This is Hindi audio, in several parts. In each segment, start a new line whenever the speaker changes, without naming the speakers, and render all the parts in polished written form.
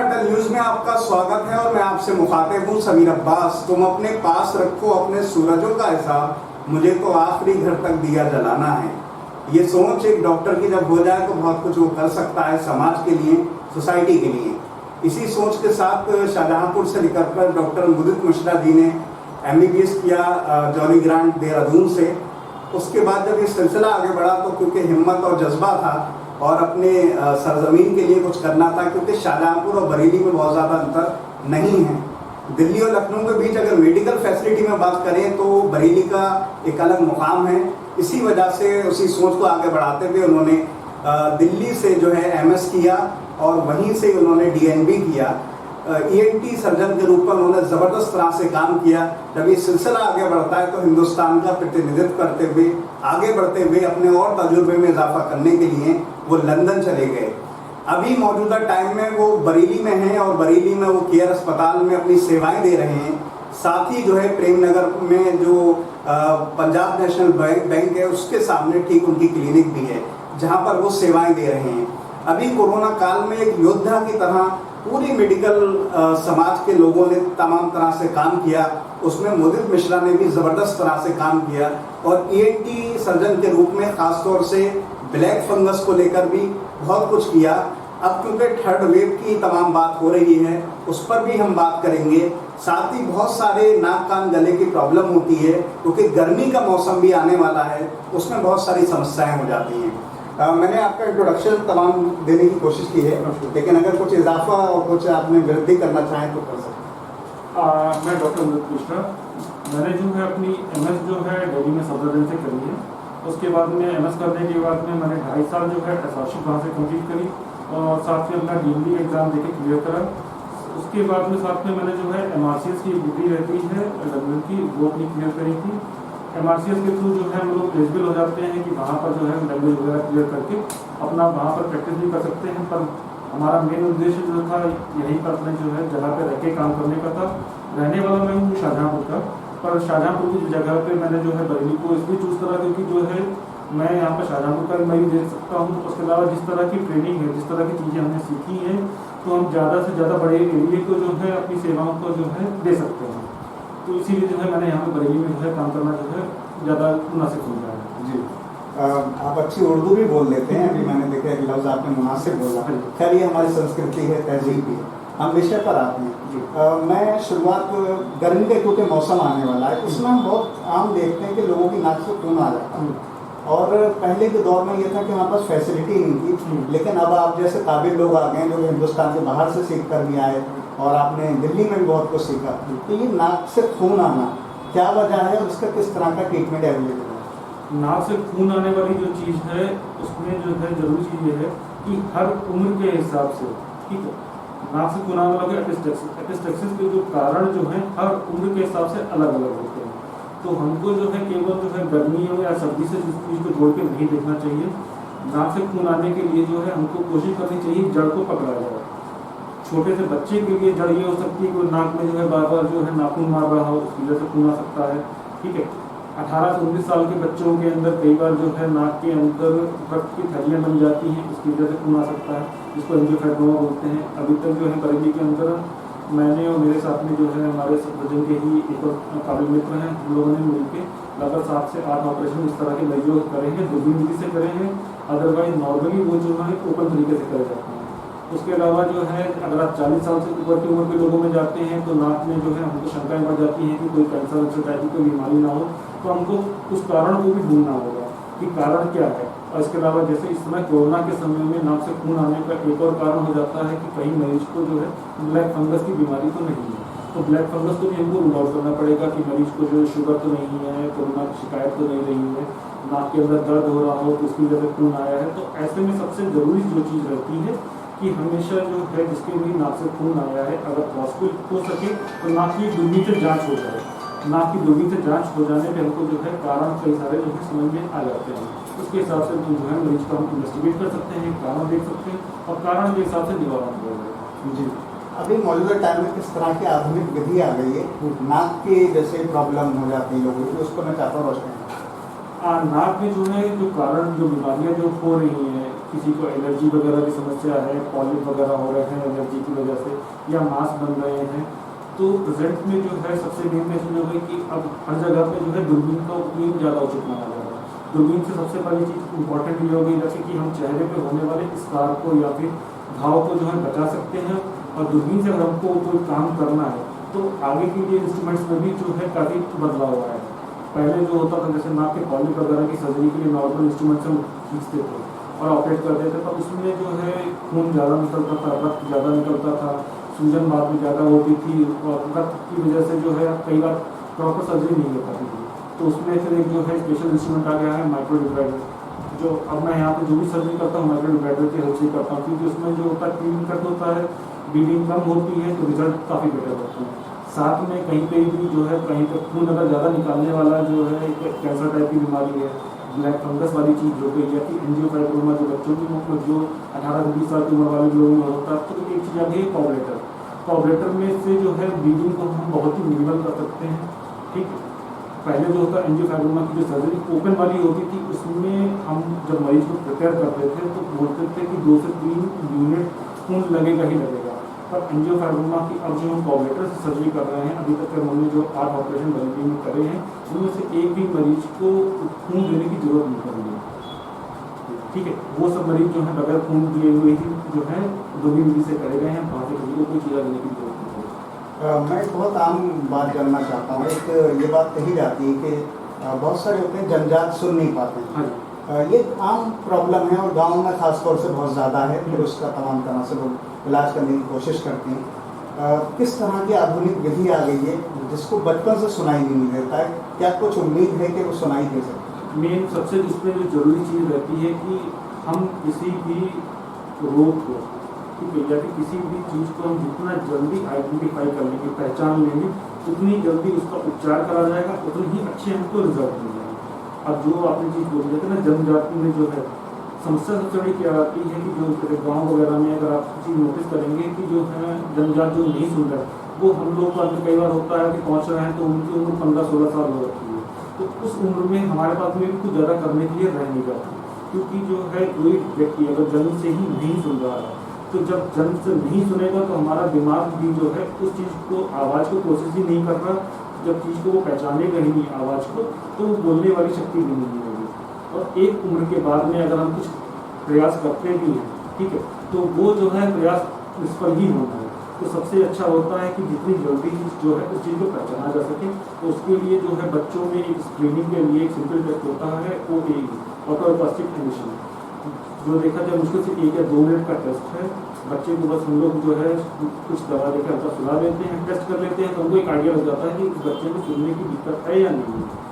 अटल न्यूज में आपका स्वागत है और मैं आपसे मुखातिब हूँ समीर अब्बास। तुम अपने पास रखो अपने सूरजों का हिसाब, मुझे तो आखिरी घर तक दिया जलाना है। ये सोच एक डॉक्टर की जब हो जाए तो बहुत कुछ वो कर सकता है समाज के लिए, सोसाइटी के लिए। इसी सोच के साथ शाहजहांपुर से निकलकर डॉक्टर मुदित मिश्रा जी ने MBBS किया जॉली ग्रांट देहरादून से। उसके बाद जब ये सिलसिला आगे बढ़ा तो क्योंकि हिम्मत और जज्बा था और अपने सरजमीन के लिए कुछ करना था, क्योंकि शाहजहांपुर और बरेली में बहुत ज़्यादा अंतर नहीं है। दिल्ली और लखनऊ के बीच अगर मेडिकल फैसिलिटी में बात करें तो बरेली का एक अलग मुकाम है। इसी वजह से उसी सोच को आगे बढ़ाते हुए उन्होंने दिल्ली से जो है MS किया और वहीं से उन्होंने DNB किया। ENT सर्जन के रूप में उन्होंने ज़बरदस्त तरह से काम किया। जब ये सिलसिला आगे बढ़ता है तो हिंदुस्तान का प्रतिनिधित्व करते हुए आगे बढ़ते हुए अपने और तजुर्बे में इजाफा करने के लिए वो लंदन चले गए। अभी मौजूदा टाइम में वो बरेली में हैं और बरेली में वो केयर अस्पताल में अपनी सेवाएं दे रहे हैं। साथ ही जो है प्रेम नगर में जो पंजाब नेशनल बैंक है उसके सामने ठीक उनकी क्लिनिक भी है जहाँ पर वो सेवाएं दे रहे हैं। अभी कोरोना काल में एक योद्धा की तरह पूरी मेडिकल समाज के लोगों ने तमाम तरह से काम किया। उसमें मुदित मिश्रा ने भी ज़बरदस्त तरह से काम किया और ENT सर्जन के रूप में ख़ासतौर से ब्लैक फंगस को लेकर भी बहुत कुछ किया। अब क्योंकि थर्ड वेव की तमाम बात हो रही है उस पर भी हम बात करेंगे। साथ ही बहुत सारे नाक कान गले की प्रॉब्लम होती है क्योंकि गर्मी का मौसम भी आने वाला है, उसमें बहुत सारी समस्याएं हो जाती हैं। मैंने आपका इंट्रोडक्शन तमाम देने की कोशिश की है, लेकिन अगर कुछ इजाफा और कुछ आपने वृद्धि करना चाहें तो कर सकते।
मैं डॉक्टर मुदित मिश्रा, मैंने जो है अपनी MS जो है दिल्ली में सफदरजंग से करी है। उसके बाद में MS करने के बाद में मैंने 2.5 साल जो है एसोसिएट वहाँ से कंप्लीट करी और साथ में अपना DNB एग्ज़ाम देके क्लियर करा। उसके बाद में साथ में मैंने जो है MRCS की डिग्री रहती है डब्ल्यू की, वो अपनी क्लियर करी थी। MRCS के थ्रू जो है हम लोग एलिजिबल हो जाते हैं कि वहाँ पर जो है लैंग्वेज वगैरह क्लियर करके अपना वहाँ पर प्रैक्टिस भी कर सकते हैं। पर हमारा मेन उद्देश्य जो था यहीं पर अपने जो है जगह पे रह के काम करने का था। रहने वाला मैं हूँ शाहजहांपुर का, पर शाहजहांपुर की जगह पे मैंने जो है बरेली को इसलिए चूज़ करा क्योंकि जो है मैं यहाँ पर शाहजहांपुर का मैं भी देख सकता हूँ। उसके अलावा जिस तरह की ट्रेनिंग है, जिस तरह की चीज़ें हमने सीखी हैं, तो हम ज़्यादा से ज़्यादा बड़े एरिए को जो है अपनी सेवाओं को जो है दे सकते हैं। तो इसीलिए जो है मैंने यहाँ पर बरेली में जो है काम करना जो है ज़्यादा मुनासिब समझा है।
जी, आप अच्छी उर्दू भी बोल लेते हैं। अभी मैंने देखा कि लफ्ज़ आपने मुनासिब बोला। खैर ये हमारी संस्कृति है, तहजीब भी है। हम विषय पर आते हैं। मैं शुरुआत गर्मी के क्योंकि मौसम आने वाला है उसमें हम बहुत आम देखते हैं कि लोगों की नाक से खून आ जाता है और पहले के दौर में ये था कि हमारे पास फैसिलिटी नहीं थी, लेकिन अब आप जैसे काबिल लोग आ गए जो हिंदुस्तान के बाहर से सीख कर भी आए और आपने दिल्ली में भी बहुत कुछ सीखा। तो ये नाक से खून आना क्या वजह है और उसका किस तरह का ट्रीटमेंट अवेलेबल है?
नाक से खून आने वाली जो चीज़ है उसमें जो है जरूरी चीज़ ये है कि हर उम्र के हिसाब से, ठीक है, नाक से खून आने वाले एपिस्टेक्सिस के जो कारण जो है हर उम्र के हिसाब से अलग अलग होते हैं। तो हमको जो है केवल जो है गर्मियों या सर्दी से इस चीज़ को जोड़ के नहीं देखना चाहिए। नाक से खून आने के लिए जो है हमको कोशिश करनी चाहिए जड़ को पकड़ा जाए। छोटे से बच्चे के लिए जड़ ये हो सकती है कि नाक में जो है बार बार जो है नाखून मार रहा हो, उसकी वजह से खून आ सकता है, ठीक है। 18 से 19 साल के बच्चों के अंदर कई बार जो है नाक के अंदर रक्त की थैलियाँ बन जाती हैं, उसकी वजह से खून आ सकता है, जिसको एंजियोफाइब्रोमा बोलते हैं। अभी तक जो है बरेली के अंदर मैंने और मेरे साथ में जो है हमारे सफदरजंग के ही एक और काबिल मित्र हैं, हम लोगों ने मिलकर लगभग 7 से 8 ऑपरेशन इस तरह के मरीजों करे हैं, दूरबीन विधि से करे हैं। अदरवाइज नॉर्मली वो जो है ओपन तरीके से करे जाते हैं। उसके अलावा जो है अगर आप 40 साल से ऊपर की उम्र के लोगों में जाते हैं तो नाक में जो है हमको शंकाएं बढ़ जाती हैं कि कोई कैंसर टाइप की कोई बीमारी ना हो, तो हमको उस कारण को भी ढूंढना होगा कि कारण क्या है। और इसके अलावा जैसे इस समय कोरोना के समय में नाक से खून आने का एक और कारण हो जाता है कि कहीं मरीज को जो है ब्लैक फंगस की बीमारी तो नहीं है, तो ब्लैक फंगस को भी हमको रूल आउट करना पड़ेगा कि मरीज को जो शुगर तो नहीं है, कोरोना की शिकायत तो नहीं रही है, नाक के अंदर दर्द हो रहा हो तो उसकी वजह से खून आया है। तो ऐसे में सबसे ज़रूरी जो चीज़ रहती है कि हमेशा जो है जिसके भी नाक से खून आया है अगर पॉसिबल हो सके तो नाक की दूरबीन से जाँच हो जाए। नाक की दूरबीन से जाँच हो जाने पर हमको जो है कारण कई सारे जो है समझ में आ जाते हैं। उसके हिसाब से जो है मरीज को हम इन्वेस्टिगेट कर सकते हैं, कारण देख सकते हैं और कारण के हिसाब से निवारण कर सकते हैं।
जी, अभी मौजूदा टाइम में किस तरह की आधुनिक विधि आ गई है? नाक की जैसे प्रॉब्लम हो जाती है लोगों की, उसको मैं चाहता हूँ रोशनी।
नाक में जो है जो कारण जो बीमारियाँ जो हो रही हैं, किसी को एलर्जी वगैरह की समस्या है, पॉलिप वगैरह हो रहे हैं एलर्जी की वजह से, या मांस बन रहे हैं, तो प्रेजेंट में जो है सबसे मेन चीज़ हो गई कि अब हर जगह पे जो है दूरबीन का उपयोग ज़्यादा उचित माना जा रहा है। दूरबीन से सबसे पहली चीज़ इंपॉर्टेंट ये हो गई जैसे कि हम चेहरे पे होने वाले स्कार को या फिर घाव को जो है बचा सकते हैं, और दूरबीन से अगर हमको कोई काम करना है तो आगे के लिए इंस्ट्रूमेंट्स में भी जो है काफ़ी बदलाव हुआ है। पहले जो होता था जैसे नाक के पॉलिप वगैरह की सर्जरी के लिए नॉर्मल इंस्ट्रूमेंट से हम खींचते थे और ऑपरेट करते थे, तो उसमें जो है खून ज़्यादा निकलता था, रक्त ज़्यादा निकलता था, सूजन बाद में ज़्यादा होती थी, और रक्त की वजह से जो है कई बार प्रॉपर सर्जरी नहीं हो पाती थी। तो उसमें फिर एक जो है स्पेशल इंस्ट्रूमेंट आ गया है माइक्रो डिवाइडर, जो अब मैं यहाँ पे जो भी सर्जरी करता हूँ माइक्रो डिवाइडर की हेल्प से करता हूँ, क्योंकि उसमें जो होता है क्लीन कट होता है, ब्लीडिंग कम होती है, तो रिजल्ट काफ़ी बेटर होते हैं। साथ में कहीं पे भी जो है कहीं पर खून अगर ज़्यादा निकालने वाला जो है कैंसर टाइप की बीमारी है, ब्लैक फंगस वाली चीज़ हो गई, या फिर एंजियोफाइब्रोमा जो बच्चों की मतलब जो 18 से 20 साल की उम्र वाले लोगों में होता है, तो एक चीज़ आ गई है कॉबलेटर। कॉबलेटर में से जो है ब्लीडिंग को हम बहुत ही मिनिमल कर सकते हैं। ठीक है, पहले जो होता है एंजियोफाइब्रोमा की जो सर्जरी ओपन वाली होती थी, उसमें हम जब मरीज को प्रिपेयर करते थे तो बोलते थे कि 2 से 3 यूनिट खून लगेगा ही लगेगा। पर एंजियोफाइब्रोमा की अब जो हम कॉबलेटर से सर्जरी कर रहे हैं, अभी तक हमने जो 8 ऑपरेशन बरेली में करे हैं, उनमें से एक भी मरीज को खून देने की जरूरत नहीं पड़ी है। ठीक है, वो सब मरीज जो है बगैर खून दिए हुए ही जो है दूरबीन विधि से करे गए हैं, वहाँ से किसी को कोई चीज़ा देने की जरूरत नहीं पड़ी।
मैं एक बहुत आम बात जानना चाहता हूँ। एक ये बात कही जाती है कि बहुत सारे होते हैं जन्मजात सुन नहीं पाते हैं।
हाँ जी,
ये आम प्रॉब्लम है और गांव में खासतौर से बहुत ज़्यादा है, फिर उसका तमाम तरह से लोग इलाज करने की कोशिश करते हैं। किस तरह की आधुनिक विधि आ गई है जिसको बचपन से सुनाई नहीं देता है? क्या कुछ उम्मीद है कि वो सुनाई दे सकते?
मेन सबसे इसमें जो जरूरी चीज़ रहती है कि हम किसी भी रोग को, ठीक है, या फिर किसी भी चीज़ को हम जितना जल्दी आइडेंटिफाई कर लेंगे, पहचान लेंगे, उतनी जल्दी उसका उपचार करा जाएगा, उतनी ही अच्छे हमको रिजल्ट मिलेगा। अब जो आपने चीज़ बोली जाती है ना, जन्मजाति में जो है समस्या सबसे बड़ी क्या आती है कि जो गाँव वगैरह में अगर आप चीज़ नोटिस करेंगे कि जो है जन्मजात जो नहीं सुन रहे, वो हम लोग का कई बार होता है कि पहुँच रहे हैं तो उनकी उम्र 15-16 साल हो रखी है, तो उस उम्र में हमारे पास में भी कुछ ज़्यादा करने के लिए रह नहीं जाती, क्योंकि जो है कोई व्यक्ति अगर जन्म से ही नहीं सुन रहा है, तो जब जन्म से नहीं सुनेगा तो हमारा दिमाग भी जो है उस चीज़ को, आवाज़ को प्रोसेस ही नहीं कर रहा। जब चीज़ को वो पहचानेगा ही नहीं आवाज़ को, तो वो बोलने वाली शक्ति भी नहीं होगी। और एक उम्र के बाद में अगर हम कुछ प्रयास करते भी हैं, ठीक है, तो वो जो है प्रयास निष्फल ही होना है। तो सबसे अच्छा होता है कि जितनी जल्दी जो है उस चीज़ को पहचाना जा सके, तो उसके लिए जो है बच्चों में एक स्क्रीनिंग के लिए एक सिंपल टेस्ट होता है, ऑटोप्लास्टिक एमिशन, जो देखा जाए मुश्किल से 1 या 2 मिनट का टेस्ट है। बच्चे को बस हम लोग जो है कुछ दवा देकर हल्का सुला देते हैं, टेस्ट कर लेते हैं, तो हमको एक आइडिया लग जाता है कि इस बच्चे को सुनने की दिक्कत है या नहीं है।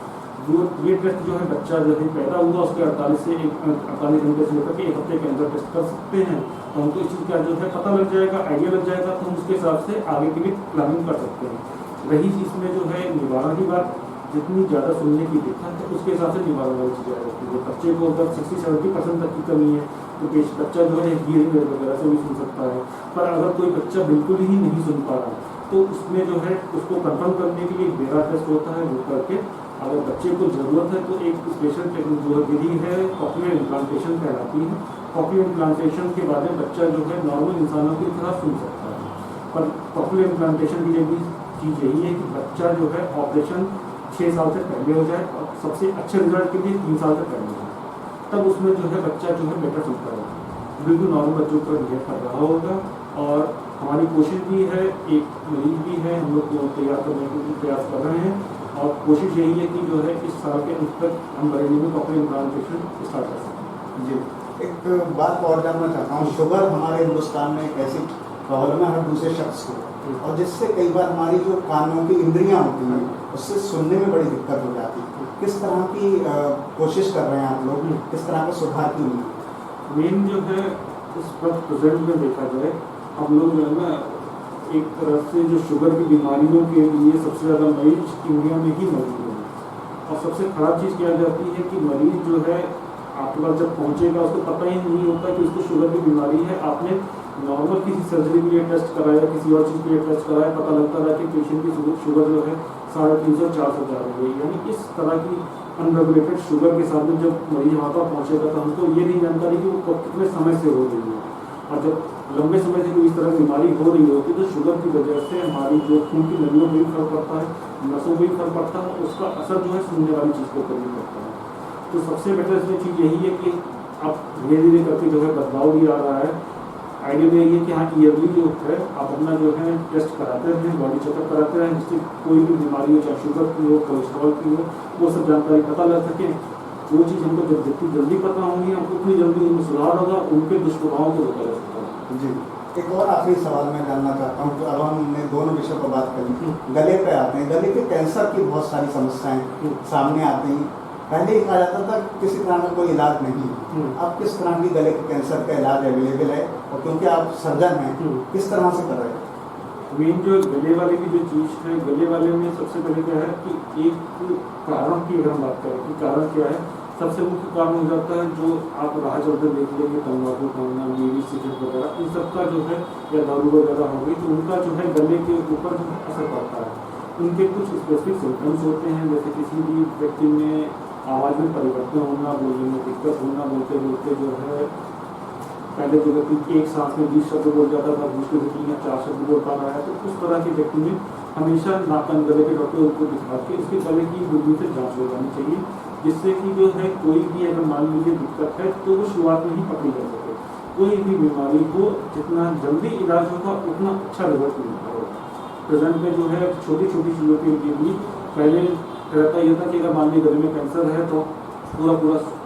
ये टेस्ट जो है बच्चा जब भी पैदा हुआ उसके 48 घंटे से लेकर के 1 हफ्ते के अंदर टेस्ट कर सकते हैं, तो हमको इस चीज़ का जो है पता लग जाएगा, आइडिया लग जाएगा, तो हम उसके हिसाब से आगे के लिए प्लानिंग कर सकते हैं। रही इसमें जो है निवारण की बात, जितनी ज़्यादा सुनने की दिक्कत है उसके हिसाब से निवारण वाली चीज़ें आ जाती है। बच्चे को अगर 60-70% तक की कमी है तो बच्चा जो है हियरिंग एड वगैरह से भी सुन सकता है। पर अगर कोई बच्चा बिल्कुल ही नहीं सुन पा रहा तो उसमें जो है उसको कंफर्म करने के लिए एक बेरा टेस्ट होता है, वो करके अगर बच्चे को ज़रूरत है तो एक स्पेशल टेक्निक विधि है, कॉक्लियर इम्प्लांटेशन कहलाती है। कॉक्लियर इम्प्लांटेशन के बाद में बच्चा जो है नॉर्मल इंसानों की तरह सुन सकता है। पर कॉक्लियर इम्प्लांटेशन की भी चीज़ यही है कि बच्चा जो है ऑपरेशन 6 साल से पहले हो जाए, और सबसे अच्छे रिजल्ट के लिए 3 साल से पहले हो जाए, तब उसमें जो है बच्चा जो है बेटर सुनता होगा, बिल्कुल नॉर्मल बच्चों पर बिहेव कर रहा होगा। और हमारी कोशिश भी है, एक मरीज भी है, हम लोग को तैयार करने के प्रयास कर रहे हैं, और कोशिश यही है कि जो है इस साल के अंत तक हम बरेली में कॉक्लियर इम्प्लांटेशन स्टार्ट कर सकें।
जी, एक बात और जानना चाहता हूँ। शुगर हमारे हिंदुस्तान में एक ऐसी प्रॉब्लम है हर दूसरे शख्स को, और जिससे कई बार हमारी जो कानों की इंद्रियां होती हैं उससे सुनने में बड़ी दिक्कत हो जाती है। किस तरह की कोशिश कर रहे हैं आप लोग, किस तरह का सुधार की उम्मीद?
मेन जो है इस वक्त प्रेजेंट में देखा जाए, हम लोग जो है ना एक तरह से जो शुगर की बीमारियों के लिए सबसे ज़्यादा मरीज इंडिया में ही मौजूद है। और सबसे ख़राब चीज़ क्या जाती है कि मरीज जो है आपके पास जब पहुँचेगा उसको पता ही नहीं होता कि उसको शुगर की बीमारी है। आपने नॉर्मल किसी सर्जरी के लिए टेस्ट कराया, किसी और चीज़ के लिए टेस्ट कराया, पता लगता रहा कि पेशेंट की शुगर जो है 350-400 जा रही है। यानी इस तरह की अनरेगुलेटेड शुगर के साथ में जब मरीज वहाँ पर पहुँचेगा तो हमको ये नहीं जानकारी कि वो कितने समय से हो रही है। और जब लंबे समय से कोई इस तरह की बीमारी हो रही होती है तो शुगर की वजह से हमारी जो खून की नलियों में भी फर्क पड़ता है, नसों में भी फर्क पड़ता है, उसका असर जो है सुनने वाली चीज़ के ऊपर भी पड़ता है। तो सबसे बेटर इसमें चीज़ यही है कि अब धीरे धीरे करके जो है बदलाव भी आ रहा है। आइडिया में यही है कि हाँ ईयरली जो है आप अपना जो है टेस्ट कराते रहें, बॉडी चेकअप कराते रहें, जिससे कोई भी बीमारी हो, चाहे शुगर की हो, कोलेस्ट्रॉल की हो, वो सब जानकारी पता लग सके। वो चीज़ हमको जब जितनी जल्दी पता होंगी हमको उतनी जल्दी उनमें सुधार होगा, उनके दुष्प्रभावों को रोका जा सकता है।
जी, एक और आखिरी सवाल मैं जानना चाहता हूँ कि अब हमने दोनों विषयों पर बात करी, गले पे आते हैं। गले के कैंसर की बहुत सारी समस्याएं सामने आती हैं। पहले ही कहा जाता था किसी तरह का कोई इलाज नहीं है, अब किस तरह की गले के कैंसर का इलाज अवेलेबल है, और क्योंकि आप सर्जन हैं किस तरह से कर रहे हैं?
मेन जो गले वाले की जो चीज़ है, गले वाले में सबसे पहले क्या है कि एक कारण की अगर हम बात करें कि कारण क्या है, सबसे मुख्य कारण हो जाता है जो आप राह चलते देख लेंगे, तंबाकू खाना, बीड़ी, सिगरेट वगैरह, इन सबका जो है, या दारू वगैरह हो गई, तो उनका जो है गले के ऊपर जो असर पड़ता है। उनके कुछ स्पेसिफिक सिम्टम्स होते हैं, जैसे किसी भी व्यक्ति में आवाज़ में परिवर्तन होना, बोलने में दिक्कत होना, बोलते बोलते जो है पहले जो व्यक्ति एक सांस में 20 शब्द बोल जाता था, दूसरे व्यक्ति में 4 शब्द बोल पा रहा है, तो उस तरह के व्यक्ति में हमेशा नाक कान गले के डॉक्टर को दिखा के उसके गले की दूरबीन से जांच हो जानी चाहिए, जिससे कि जो है कोई भी अगर मान लीजिए दिक्कत है तो वो शुरुआत में ही पकड़ी जा सके। कोई भी बीमारी को जितना जल्दी इलाज होगा उतना अच्छा रिजल्ट मिलता होगा। प्रेजेंट में जो है छोटी छोटी चीज़ों के लिए भी पहले रहता यह था कि अगर मान लीजिए गले में कैंसर है तो पूरा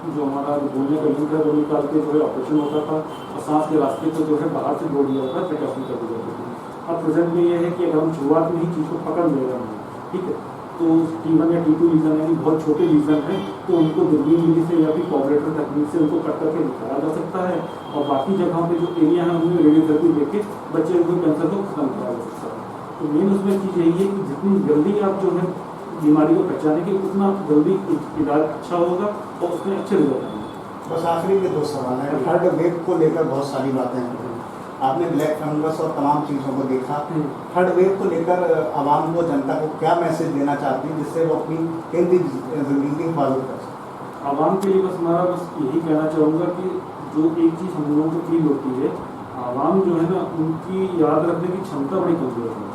जो हमारा बोलने का लिंक है वो निकाल के जो है ऑपरेशन होता था, और सांस के रास्ते को जो है बाहर से जोड़ दिया जाता था, ट्रेकेटॉमी कर दी जाती थी। अब प्रेजेंट में ये है कि अगर हम शुरुआत में ही चीज़ को पकड़ ले रहे हैं, ठीक है, तो T1 या T2 लीजन यानी बहुत छोटे लीजन हैं, तो उनको दूरबीन विधि से या फिर कॉपरेटर तकनीक से उनको कट करके निकाला जा सकता है, और बाकी जगहों पे जो एरिया है उनमें रेडियोथेरेपी देके बच्चे को कैंसर को खत्म करा जा सकता है। तो मेन उसमें चीज़ यही है कि जितनी जल्दी आप जो है बीमारी को पहचानेंगे उतना जल्दी इलाज अच्छा होगा और उसमें अच्छे रिजल्ट आएंगे।
बस आखिरी में 2 सवाल हैं। थर्ड वेव को लेकर बहुत सारी बातें हैं, आपने ब्लैक फंगस और तमाम चीज़ों को देखा। थर्ड वेव को लेकर आवाम को, जनता को क्या मैसेज देना चाहती है जिससे वो अपनी हेल्दी जिंदगी की हिफाजत कर सके?
आवाम के लिए बस यही कहना चाहूँगा कि जो एक चीज़ हम लोगों को फील होती है, आवाम जो है ना उनकी याद रखने की क्षमता बड़ी कमज़ोर है,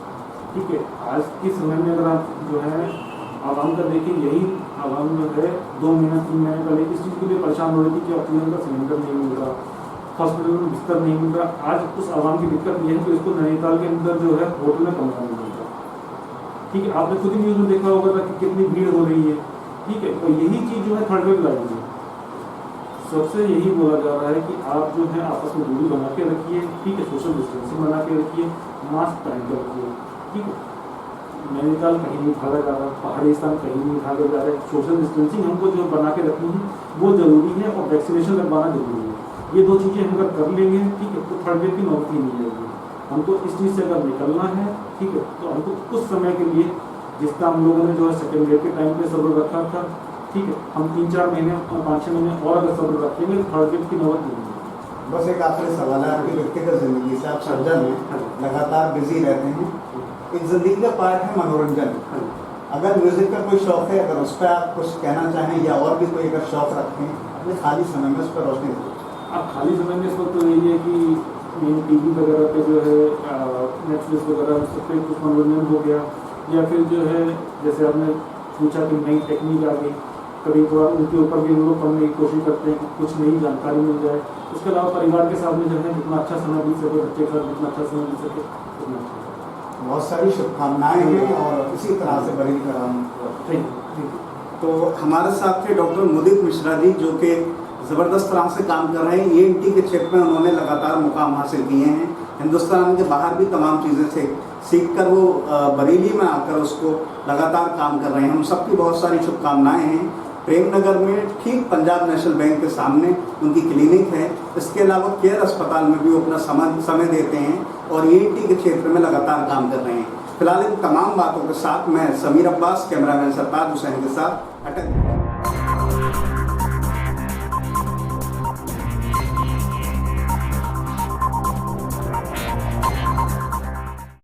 ठीक है। आज के समय में अगर आप जो है आवाम का देखिए, यही आवाम जो है 2 महीना 3 महीने पहले इस चीज़ के लिए परेशान हो रही थी कि ऑक्सीजन का सिलेंडर नहीं मिल रहा, हॉस्पिटल में बिस्तर नहीं मिल रहा। आज उस आवाम की दिक्कत यह है कि उसको नैनीताल के अंदर जो है होटल में कमरा नहीं मिल रहा, ठीक है। आपने खुद ही न्यूज़ में देखा होगा कि कितनी भीड़ हो रही है, ठीक है। और यही चीज़ जो है थर्ड वेव लाएगी। सबसे यही बोला जा रहा है कि आप जो है आपस में दूरी बना के रखिए, ठीक है, सोशल डिस्टेंसिंग बना के रखिए, मास्क पहन के रखिए, ठीक है। नैनीताल कहीं नहीं भागा जा रहा, पहाड़ी स्थान कहीं नहीं भागे जा रहे। सोशल डिस्टेंसिंग हमको जो बना के रखनी है वो ज़रूरी है, और वैक्सीनेशन लगवाना जरूरी है। ये 2 चीज़ें हम अगर कर लेंगे, ठीक है, तो थर्ड वेव की नौबत ही नहीं आएगी। हमको इस चीज़ से अगर निकलना है, ठीक है, तो हमको कुछ समय के लिए, जिसका हम लोगों ने जो है सेकेंड वेव के टाइम पे सब्र रखा था, ठीक है, हम 3-4 महीने 5-6 महीने और अगर सब्र रखेंगे थर्ड वेव की नौबत नहीं आएगी।
बस एक आखिरी सवाल है, आपकी व्यक्तिगत जिंदगी से, आप सर्जन हैं, लगातार बिजी रहते हैं, एक जिंदगी का पार्ट है मनोरंजन। अगर म्यूजिक का कोई शौक है, अगर उस पर आप कुछ कहना चाहें, या और भी कोई अगर शौक रखें अपने खाली समय में, उस पर रोशनी दें।
आप खाली समय में इस वक्त तो यही है कि मेन टीवी वगैरह पे जो है नेटफ्लिक्स वगैरह उस पर कुछ मनोरंजन हो गया, या फिर जो है जैसे आपने पूछा कि नई टेक्निक आ गई, कभी थोड़ा उनके ऊपर भी हम लोग पढ़ने की कोशिश करते हैं कि कुछ नई जानकारी मिल जाए। उसके अलावा परिवार के साथ में जो है जितना अच्छा समय बीत सके, बच्चे के साथ जितना अच्छा समय बीत सके उतना अच्छा।
बहुत सारी शुभकामनाएं हैं, और इसी तरह से बड़ी कराम। तो हमारे साथ थे डॉक्टर मुदित मिश्रा जी, जो कि ज़बरदस्त तरह से काम कर रहे हैं। ENT के क्षेत्र में उन्होंने लगातार मुकाम हासिल किए हैं, हिंदुस्तान के बाहर भी तमाम चीज़ें से सीख कर वो बरेली में आकर उसको लगातार काम कर रहे हैं। हम सबकी बहुत सारी शुभकामनाएं हैं। प्रेमनगर में ठीक पंजाब नेशनल बैंक के सामने उनकी क्लिनिक है। इसके अलावा केयर अस्पताल में भी वो अपना समय देते हैं, और ENT के क्षेत्र में लगातार काम कर रहे हैं। फिलहाल इन तमाम बातों के साथ मैं समीर अब्बास, कैमरामैन सरताज हुसैन के साथ अटक।